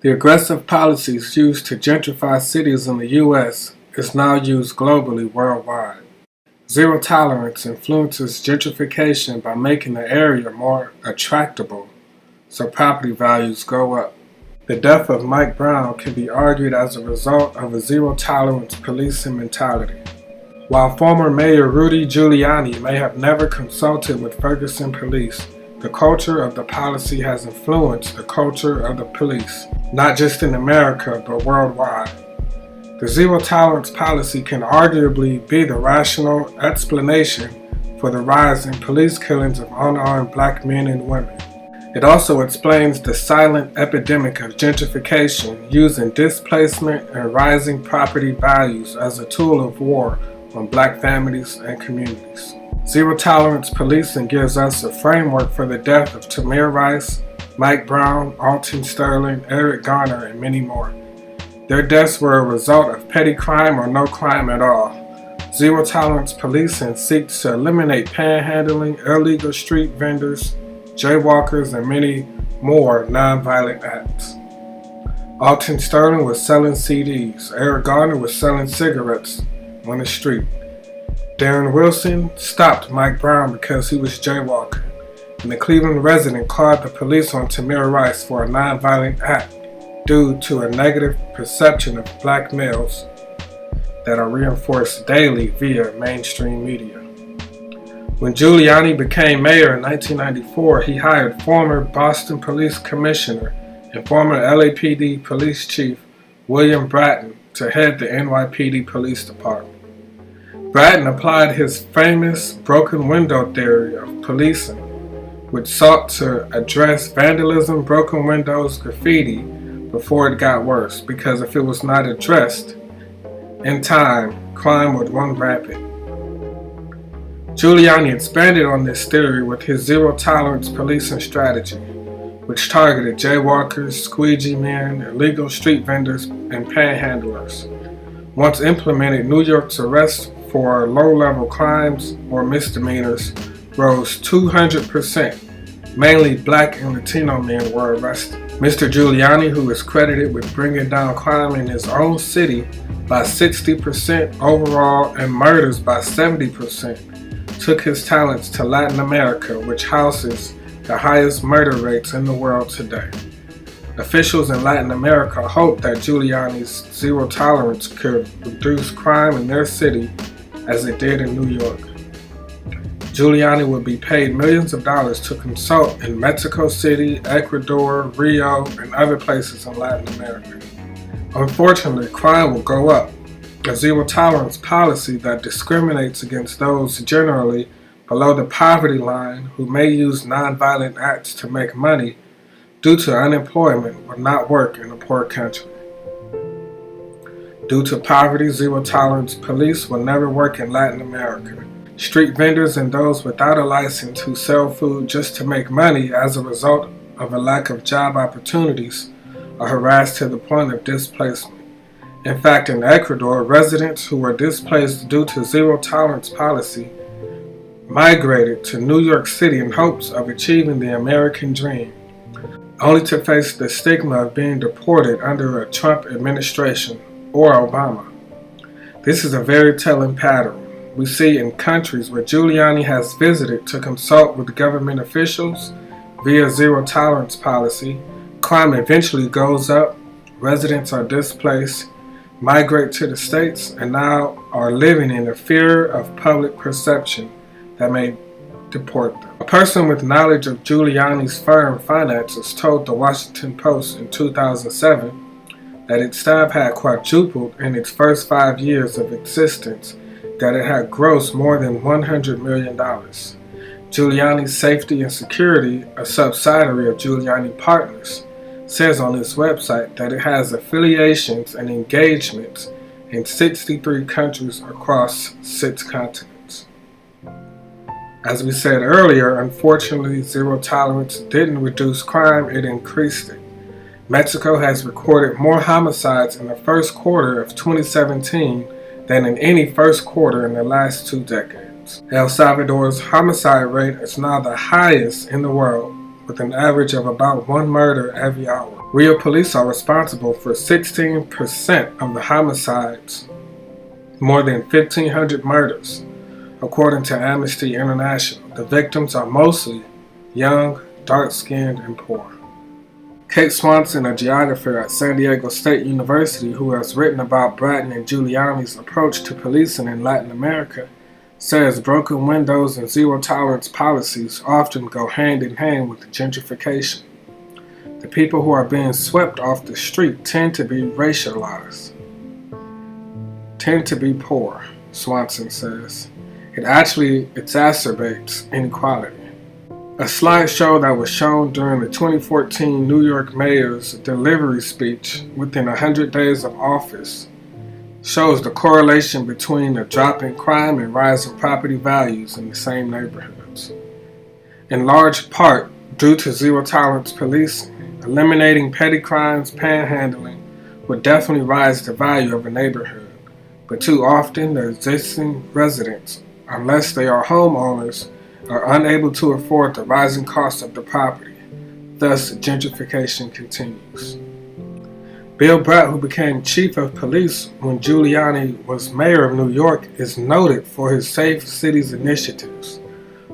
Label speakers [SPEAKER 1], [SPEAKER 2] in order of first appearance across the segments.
[SPEAKER 1] The aggressive policies used to gentrify cities in the U.S. is now used globally worldwide. Zero tolerance influences gentrification by making the area more attractable, so property values go up. The death of Mike Brown can be argued as a result of a zero-tolerance policing mentality. While former Mayor Rudy Giuliani may have never consulted with Ferguson police, the culture of the policy has influenced the culture of the police, not just in America, but worldwide. The zero-tolerance policy can arguably be the rational explanation for the rise in police killings of unarmed black men and women. It also explains the silent epidemic of gentrification using displacement and rising property values as a tool of war on black families and communities. Zero-tolerance policing gives us a framework for the death of Tamir Rice, Mike Brown, Alton Sterling, Garner, and many more. Their deaths were a result of petty crime or no crime at all. Zero-tolerance policing seeks to eliminate panhandling, illegal street vendors, jaywalkers, and many more nonviolent acts. Alton Sterling was selling CDs. Garner was selling cigarettes on the street. Darren Wilson stopped Mike Brown because he was jaywalking, and the Cleveland resident called the police on Tamir Rice for a nonviolent act due to a negative perception of black males that are reinforced daily via mainstream media. When Giuliani became mayor in 1994, he hired former Boston Police Commissioner and former LAPD Police Chief William Bratton to head the NYPD Police Department. Bratton applied his famous broken window theory of policing, which sought to address vandalism, broken windows, graffiti before it got worse, because if it was not addressed in time, crime would run rampant. Giuliani expanded on this theory with his zero-tolerance policing strategy, which targeted jaywalkers, squeegee men, illegal street vendors, and panhandlers. Once implemented, New York's arrests for low-level crimes or misdemeanors rose 200%. Mainly black and Latino men were arrested. Mr. Giuliani, who is credited with bringing down crime in his own city by 60% overall and murders by 70%, took his talents to Latin America, which houses the highest murder rates in the world today. Officials in Latin America hope that Giuliani's zero tolerance could reduce crime in their city as it did in New York. Giuliani would be paid millions of dollars to consult in Mexico City, Ecuador, Rio, and other places in Latin America. Unfortunately, crime will go up. A zero-tolerance policy that discriminates against those generally below the poverty line who may use nonviolent acts to make money due to unemployment will not work in a poor country. Due to poverty, zero-tolerance police will never work in Latin America. Street vendors and those without a license who sell food just to make money as a result of a lack of job opportunities are harassed to the point of displacement. In fact, in Ecuador, residents who were displaced due to zero-tolerance policy migrated to New York City in hopes of achieving the American dream, only to face the stigma of being deported under a Trump administration or Obama. This is a very telling pattern we see in countries where Giuliani has visited to consult with government officials via zero-tolerance policy. Crime eventually goes up, residents are displaced, migrate to the states, and now are living in the fear of public perception that may deport them. A person with knowledge of Giuliani's firm finances told the Washington Post in 2007 that its staff had quadrupled in its first 5 years of existence, that it had grossed more than $100 million. Giuliani's Safety and Security, a subsidiary of Giuliani Partners, says on its website that it has affiliations and engagements in 63 countries across 6 continents. As we said earlier, unfortunately, zero tolerance didn't reduce crime, it increased it. Mexico has recorded more homicides in the first quarter of 2017 than in any first quarter in the last 2 decades. El Salvador's homicide rate is now the highest in the world, with an average of about 1 murder every hour. Real police are responsible for 16% of the homicides, more than 1,500 murders. According to Amnesty International, the victims are mostly young, dark-skinned, and poor. Kate Swanson, a geographer at San Diego State University who has written about Bratton and Giuliani's approach to policing in Latin America, says broken windows and zero-tolerance policies often go hand in hand with gentrification. The people who are being swept off the street tend to be racialized, tend to be poor, Swanson says. It actually exacerbates inequality. A slideshow that was shown during the 2014 New York Mayor's delivery speech within 100 days of office shows the correlation between a drop in crime and rise in property values in the same neighborhoods. In large part due to zero-tolerance policing, eliminating petty crimes, panhandling would definitely rise the value of a neighborhood, but too often the existing residents, unless they are homeowners, are unable to afford the rising cost of the property. Thus, gentrification continues. Bill Bratt, who became chief of police when Giuliani was mayor of New York, is noted for his Safe Cities initiatives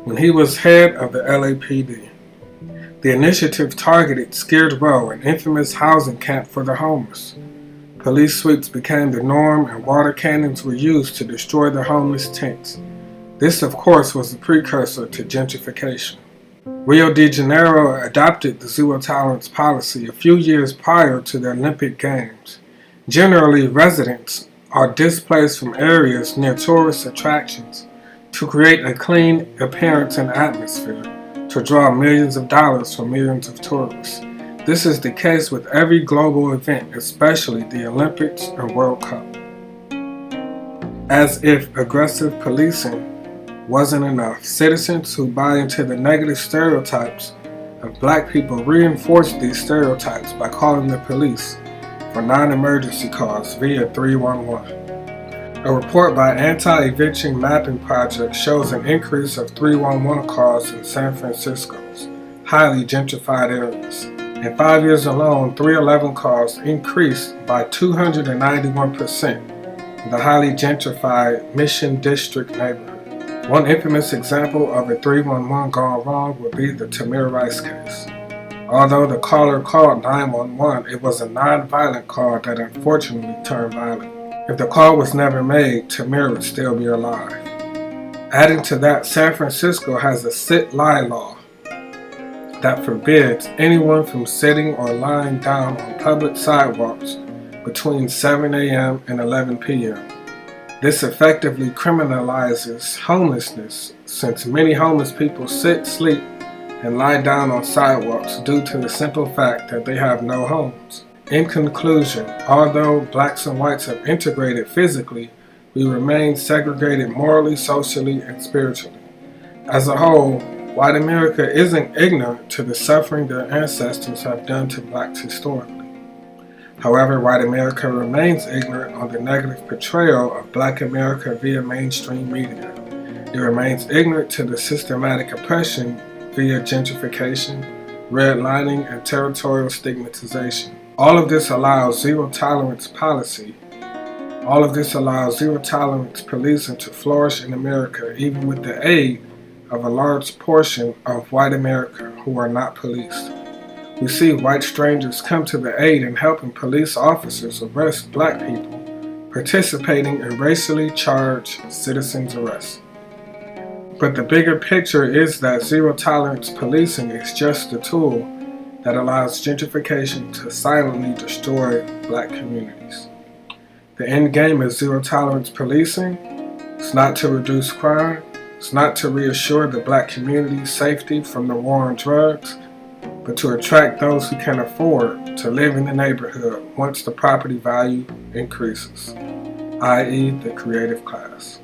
[SPEAKER 1] when he was head of the LAPD. The initiative targeted Skid Row, an infamous housing camp for the homeless. Police sweeps became the norm and water cannons were used to destroy the homeless tents. This, of course, was the precursor to gentrification. Rio de Janeiro adopted the zero-tolerance policy a few years prior to the Olympic Games. Generally, residents are displaced from areas near tourist attractions to create a clean appearance and atmosphere to draw millions of dollars from millions of tourists. This is the case with every global event, especially the Olympics and World Cup. As if aggressive policing wasn't enough, citizens who buy into the negative stereotypes of black people reinforce these stereotypes by calling the police for non-emergency calls via 311. A report by Anti-Eviction Mapping Project shows an increase of 311 calls in San Francisco's highly gentrified areas. In 5 years alone, 311 calls increased by 291% in the highly gentrified Mission District neighborhood. One infamous example of a 311 gone wrong would be the Tamir Rice case. Although the caller called 911, it was a non-violent call that unfortunately turned violent. If the call was never made, Tamir would still be alive. Adding to that, San Francisco has a sit-lie law that forbids anyone from sitting or lying down on public sidewalks between 7 a.m. and 11 p.m. This effectively criminalizes homelessness, since many homeless people sit, sleep, and lie down on sidewalks due to the simple fact that they have no homes. In conclusion, although blacks and whites have integrated physically, we remain segregated morally, socially, and spiritually. As a whole, white America isn't ignorant to the suffering their ancestors have done to blacks historically. However, white America remains ignorant on the negative portrayal of black America via mainstream media. It remains ignorant to the systematic oppression via gentrification, redlining, and territorial stigmatization. All of this allows zero-tolerance policy. All of this allows zero-tolerance policing to flourish in America, even with the aid of a large portion of white America who are not policed. We see white strangers come to the aid in helping police officers arrest black people, participating in racially charged citizens' arrests. But the bigger picture is that zero-tolerance policing is just a tool that allows gentrification to silently destroy black communities. The end game is zero-tolerance policing. It's not to reduce crime. It's not to reassure the black community's safety from the war on drugs, but to attract those who can afford to live in the neighborhood once the property value increases, i.e. the creative class.